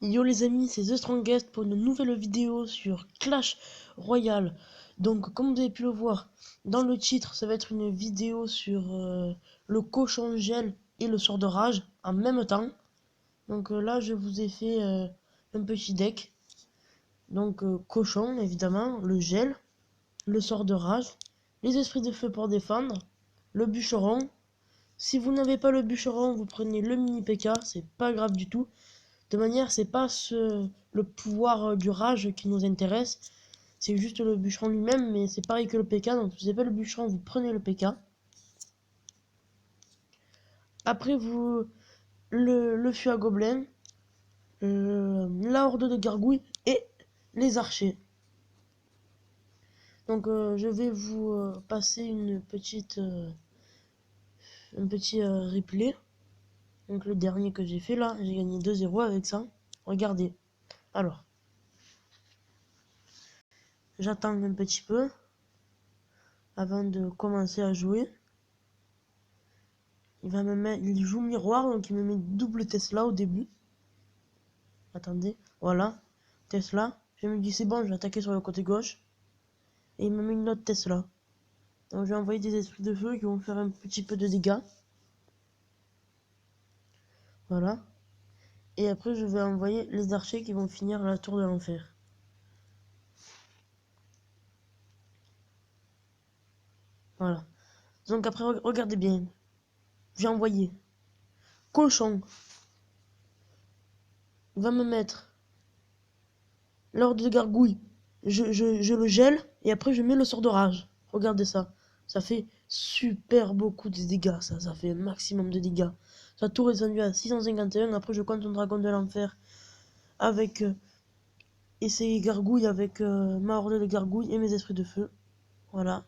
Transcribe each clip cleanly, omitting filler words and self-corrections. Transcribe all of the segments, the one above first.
Yo les amis, c'est The Strongest pour une nouvelle vidéo sur Clash Royale. Donc comme vous avez pu le voir dans le titre, ça va être une vidéo sur le cochon gel et le sort de rage en même temps. Donc là je vous ai fait un petit deck. Donc cochon évidemment, le gel, le sort de rage, les esprits de feu pour défendre, le bûcheron. Si vous n'avez pas le bûcheron, vous prenez le mini PK, c'est pas grave du tout. De manière, c'est pas le pouvoir du rage qui nous intéresse, c'est juste le bûcheron lui-même, mais c'est pareil que le PK, donc si vous n'avez pas le bûcheron, vous prenez le PK. Après, vous le fût à gobelins, la horde de gargouilles et les archers. Donc je vais vous passer un petit replay. Donc le dernier que j'ai fait là, j'ai gagné 2-0 avec ça. Regardez. Alors, j'attends un petit peu avant de commencer à jouer. Il joue miroir, donc il me met double Tesla au début. Attendez, voilà, Tesla. Je me dis c'est bon, je vais attaquer sur le côté gauche. Et il me met une autre Tesla. Donc je vais envoyer des esprits de feu qui vont faire un petit peu de dégâts. Voilà. Et après je vais envoyer les archers qui vont finir la tour de l'enfer. Voilà. Donc après, regardez bien. J'ai envoyé cochon. Il va me mettre l'ordre de gargouille. Je le gèle et après je mets le sort de rage. Regardez ça. Ça fait super beaucoup de dégâts. Ça fait un maximum de dégâts. Sa tour est descendue à 651. Après je compte un dragon de l'enfer avec et ses gargouilles avec ma horde de gargouilles et mes esprits de feu. Voilà.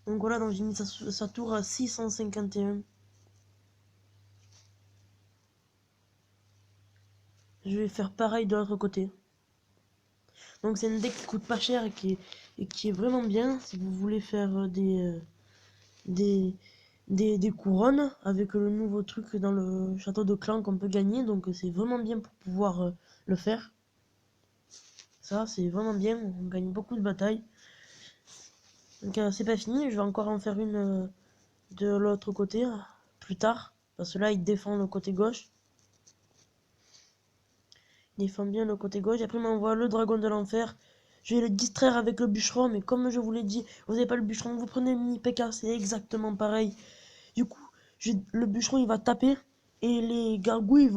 Donc voilà, donc j'ai mis sa tour à 651. Je vais faire pareil de l'autre côté. Donc c'est un deck qui coûte pas cher et qui est vraiment bien si vous voulez faire des, des couronnes avec le nouveau truc dans le château de clan qu'on peut gagner. Donc c'est vraiment bien pour pouvoir le faire. Ça c'est vraiment bien, on gagne beaucoup de batailles. Donc c'est pas fini, je vais encore en faire une de l'autre côté plus tard. Parce que là il défend le côté gauche. Il défend bien le côté gauche. Après il m'envoie le dragon de l'enfer. Je vais le distraire avec le bûcheron, mais comme je vous l'ai dit, vous n'avez pas le bûcheron, vous prenez le mini PK, c'est exactement pareil. Du coup, le bûcheron il va taper et les gargouilles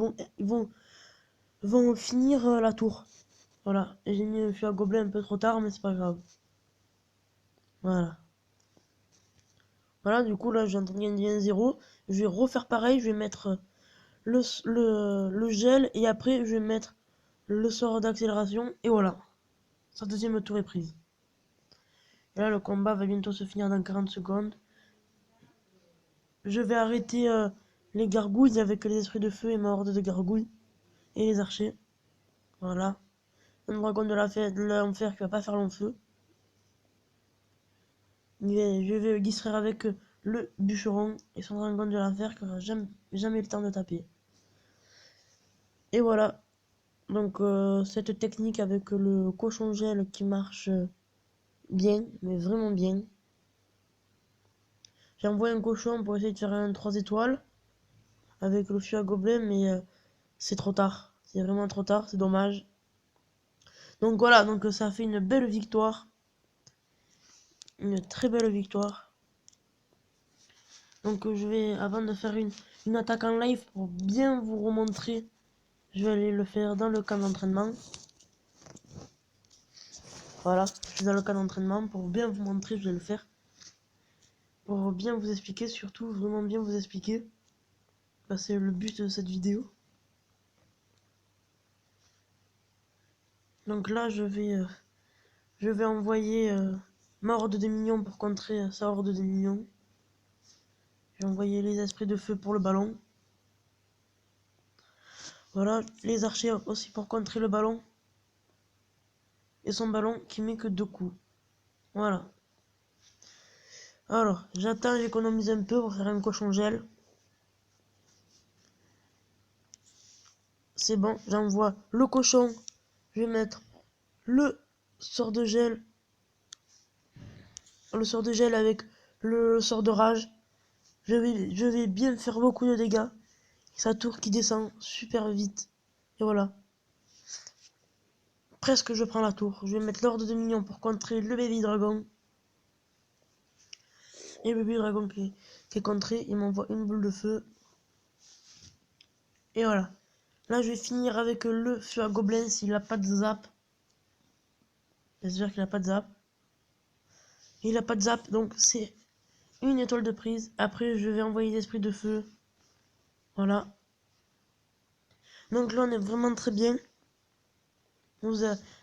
vont finir la tour. Voilà, j'ai mis un fût à gobelin un peu trop tard, mais c'est pas grave. Voilà. Voilà, du coup là j'ai entendu gagner 1-0. Je vais refaire pareil, je vais mettre le gel et après je vais mettre le sort d'accélération et voilà. Sa deuxième tour est prise. Et là le combat va bientôt se finir dans 40 secondes. Je vais arrêter les gargouilles avec les esprits de feu et ma horde de gargouilles. Et les archers. Voilà. Un dragon de l'enfer qui va pas faire long feu. Je vais le distraire avec le bûcheron et son dragon de l'enfer qui n'aura jamais le temps de taper. Et voilà. Donc cette technique avec le cochon gel qui marche bien, mais vraiment bien. J'ai envoyé un cochon pour essayer de faire un 3 étoiles avec le fût à gobelin, mais c'est trop tard. C'est vraiment trop tard, c'est dommage. Donc voilà, donc ça fait une belle victoire. Une très belle victoire. Donc je vais, avant de faire une attaque en live pour bien vous remontrer, je vais aller le faire dans le camp d'entraînement. Voilà, je suis dans le camp d'entraînement pour bien vous montrer, je vais le faire. Pour bien vous expliquer, surtout vraiment bien vous expliquer. Bah, c'est le but de cette vidéo. Donc là je vais envoyer ma horde de minions pour contrer sa horde de minions. Je vais envoyer les esprits de feu pour le ballon. Voilà, les archers aussi pour contrer le ballon. Et son ballon qui met que 2 coups. Voilà. Alors, j'attends, j'économise un peu pour faire un cochon gel. c'est bon, j'envoie le cochon. Je vais mettre le sort de gel. Le sort de gel avec le sort de rage. Je vais bien faire beaucoup de dégâts. Sa tour qui descend super vite. Et voilà. Presque je prends la tour. Je vais mettre l'ordre de minions pour contrer le baby dragon. Et le baby dragon qui est contré, il m'envoie une boule de feu. Et voilà. Là, je vais finir avec le feu à gobelin s'il n'a pas de zap. J'espère qu'il n'a pas de zap. Il n'a pas de zap, donc c'est une étoile de prise. Après, je vais envoyer l'esprit de feu. Voilà. Donc là, on est vraiment très bien.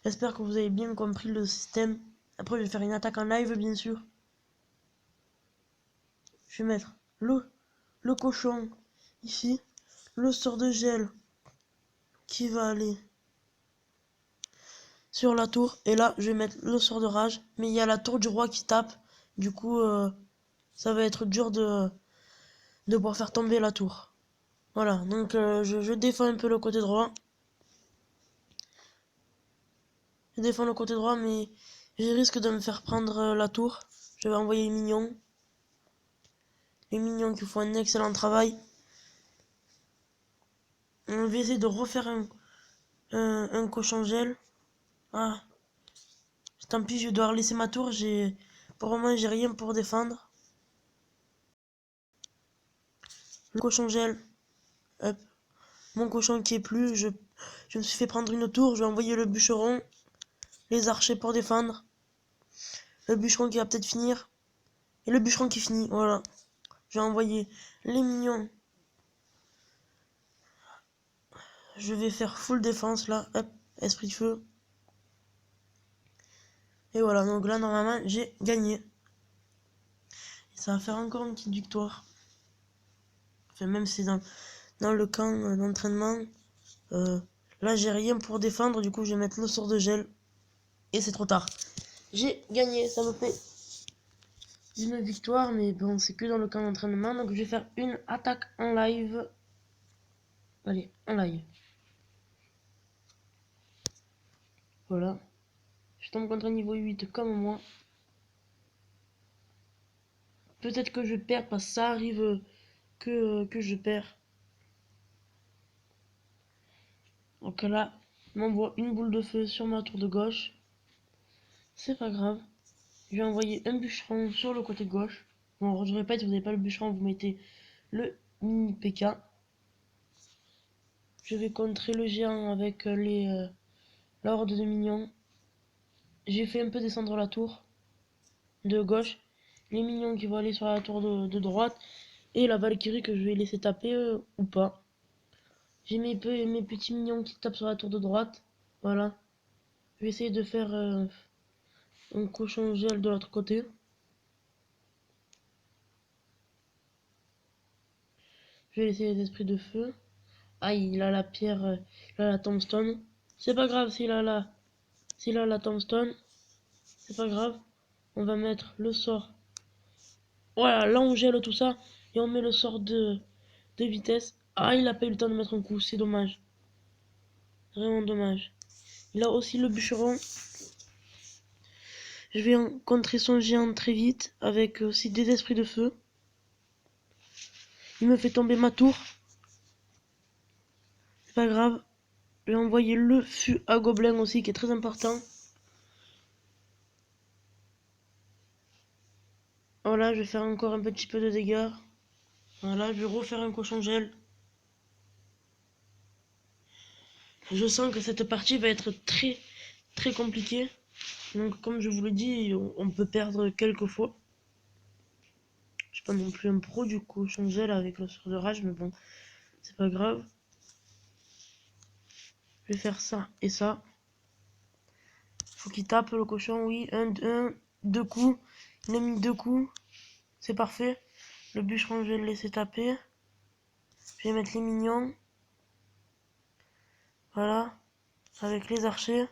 J'espère que vous avez bien compris le système. Après, je vais faire une attaque en live, bien sûr. Je vais mettre le cochon ici. Le sort de gel qui va aller sur la tour. Et là, je vais mettre le sort de rage. Mais il y a la tour du roi qui tape. Du coup, ça va être dur de pouvoir faire tomber la tour. Voilà, donc je défends un peu le côté droit. Je défends le côté droit, mais je risque de me faire prendre la tour. Je vais envoyer les minions. Les minions qui font un excellent travail. On va essayer de refaire un cochon gel. Ah, tant pis, je vais devoir laisser ma tour. Pour le moment, j'ai rien pour défendre. Le cochon gel. Hop. Mon cochon qui est plus. Je me suis fait prendre une tour. Je vais envoyer le bûcheron. Les archers pour défendre. Le bûcheron qui va peut-être finir. Et le bûcheron qui finit. Voilà. Je vais envoyer les minions. Je vais faire full défense là. Hop. Esprit de feu. Et voilà. Donc là, normalement, j'ai gagné. Et ça va faire encore une petite victoire. Enfin, même si c'est dans le camp d'entraînement. Là, j'ai rien pour défendre. Du coup, je vais mettre le sort de gel. Et c'est trop tard. J'ai gagné. Ça me fait une victoire. Mais bon, c'est que dans le camp d'entraînement. Donc, je vais faire une attaque en live. Allez, en live. Voilà. Je tombe contre un niveau 8 comme moi. Peut-être que je perds parce que ça arrive que je perds. Donc là, il m'envoie une boule de feu sur ma tour de gauche. C'est pas grave. Je vais envoyer un bûcheron sur le côté gauche. Bon, je répète, si vous n'avez pas le bûcheron, vous mettez le mini PK. Je vais contrer le géant avec la horde de minions. J'ai fait un peu descendre la tour de gauche. Les minions qui vont aller sur la tour de droite. Et la Valkyrie que je vais laisser taper ou pas. J'ai mes petits mignons qui tapent sur la tour de droite. Voilà. Je vais essayer de faire un cochon gel de l'autre côté. Je vais laisser les esprits de feu. Ah, il a la pierre, il a la tombstone. C'est pas grave s'il a la tombstone. C'est pas grave. On va mettre le sort. Voilà, là on gèle tout ça. Et on met le sort de vitesse. Ah, il a pas eu le temps de mettre un coup. C'est dommage. Vraiment dommage. Il a aussi le bûcheron. Je vais contrer son géant très vite. Avec aussi des esprits de feu. Il me fait tomber ma tour. C'est pas grave. Je vais envoyer le fût à gobelin aussi qui est très important. Voilà, je vais faire encore un petit peu de dégâts. Voilà, je vais refaire un cochon gel. Je sens que cette partie va être très très compliquée. Donc comme je vous l'ai dit, on peut perdre quelques fois. Je suis pas non plus un pro du cochon gel avec le sort de rage, mais bon, c'est pas grave. Je vais faire ça et ça. Faut qu'il tape le cochon, oui. Deux coups. Il a mis deux coups. C'est parfait. Le bûcheron, je vais le laisser taper. Je vais mettre les mignons. Voilà. Avec les archers.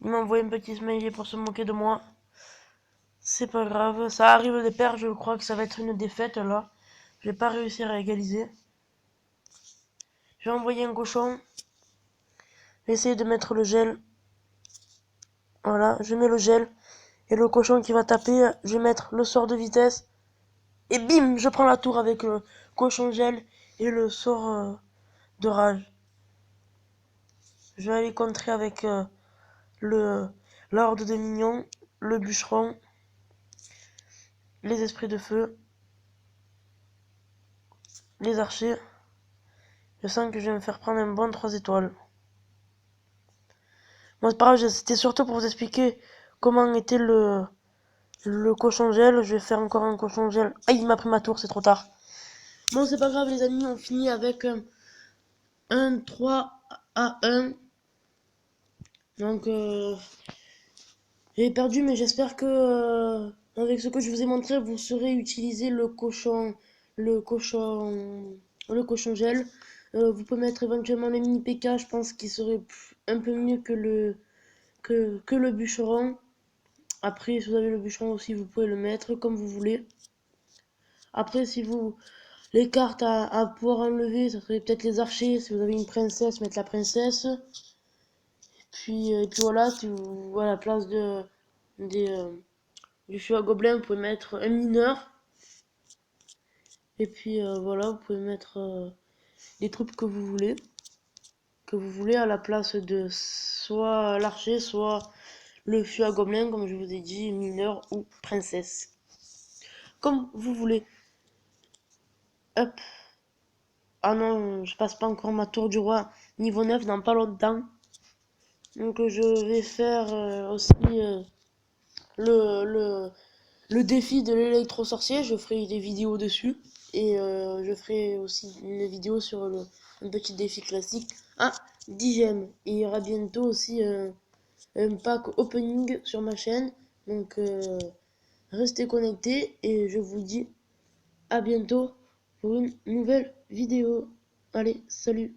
Il m'a envoyé un petit smiley pour se moquer de moi. C'est pas grave. Ça arrive de perdre. Je crois que ça va être une défaite là. Je vais pas réussir à égaliser. Je vais envoyer un cochon. Essayer de mettre le gel. Voilà, je mets le gel. Et le cochon qui va taper, je vais mettre le sort de vitesse. Et bim, je prends la tour avec le cochon gel et le sort de rage. Je vais aller contrer avec le l'ordre de mignon, le bûcheron, les esprits de feu, les archers. Je sens que je vais me faire prendre un bon 3 étoiles. Bon, c'est pas grave, c'était surtout pour vous expliquer comment était le cochon gel. Je vais faire encore un cochon gel. Ah, il m'a pris ma tour, c'est trop tard. Bon, c'est pas grave, les amis, on finit avec un 3 à 1. Donc, j'ai perdu, mais j'espère que avec ce que je vous ai montré, vous saurez utiliser le cochon, le cochon gel. Vous pouvez mettre éventuellement les mini PK, je pense qu'il serait un peu mieux que le bûcheron. Après, si vous avez le bûcheron aussi, vous pouvez le mettre comme vous voulez. Après, si vous les cartes à pouvoir enlever, ça serait peut-être les archers. Si vous avez une princesse, mettre la princesse. Et puis voilà, si vous à la place du feu à gobelin, vous pouvez mettre un mineur. Et puis voilà, vous pouvez mettre les troupes que vous voulez à la place de soit l'archer, soit le feu à gobelin, comme je vous ai dit, mineur ou princesse. Comme vous voulez. Hop. Ah non, je passe pas encore ma tour du roi niveau 9 dans pas longtemps. Donc je vais faire aussi le le défi de l'électro-sorcier, je ferai des vidéos dessus. Et je ferai aussi une vidéo sur un petit défi classique à 10 gemmes. Et il y aura bientôt aussi un pack opening sur ma chaîne. Donc restez connectés et je vous dis à bientôt pour une nouvelle vidéo. Allez, salut!